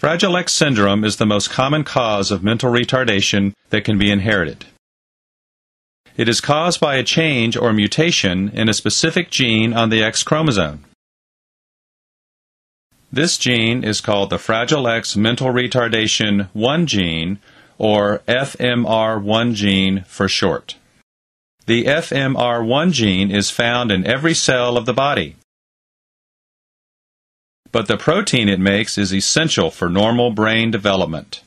Fragile X syndrome is the most common cause of mental retardation that can be inherited. It is caused by a change or mutation in a specific gene on the X chromosome. This gene is called the Fragile X mental retardation 1 gene, or FMR1 gene for short. The FMR1 gene is found in every cell of the body. But the protein it makes is essential for normal brain development.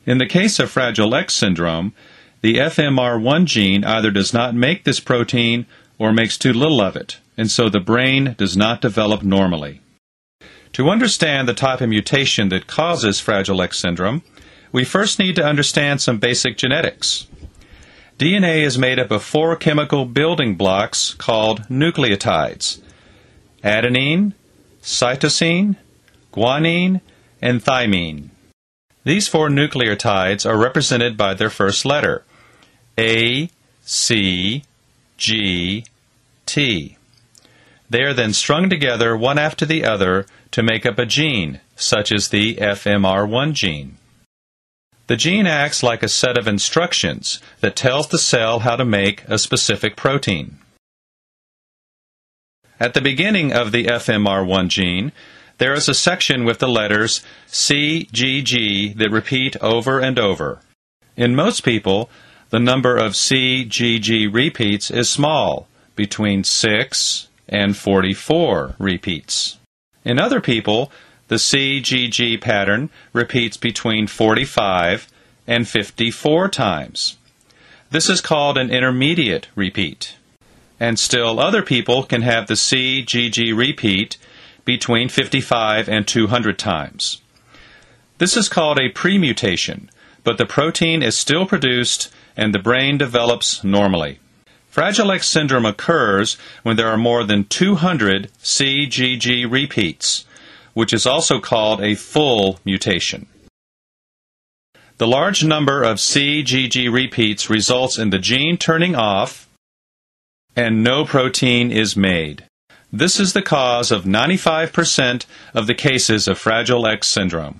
In the case of Fragile X syndrome, the FMR1 gene either does not make this protein or makes too little of it, and so the brain does not develop normally. To understand the type of mutation that causes Fragile X syndrome, we first need to understand some basic genetics. DNA is made up of 4 chemical building blocks called nucleotides: adenine, cytosine, guanine, and thymine. These 4 nucleotides are represented by their first letter, A, C, G, T. They are then strung together one after the other to make up a gene, such as the FMR1 gene. The gene acts like a set of instructions that tells the cell how to make a specific protein. At the beginning of the FMR1 gene, there is a section with the letters C, G, G that repeat over and over. In most people, the number of C, G, G repeats is small, between 6 and 44 repeats. In other people, the C, G, G pattern repeats between 45 and 54 times. This is called an intermediate repeat. And still other people can have the C, G, G repeat between 55 and 200 times. This is called a premutation, but the protein is still produced and the brain develops normally. Fragile X syndrome occurs when there are more than 200 C, G, G repeats, which is also called a full mutation. The large number of C, G, G repeats results in the gene turning off and no protein is made. This is the cause of 95% of the cases of Fragile X syndrome.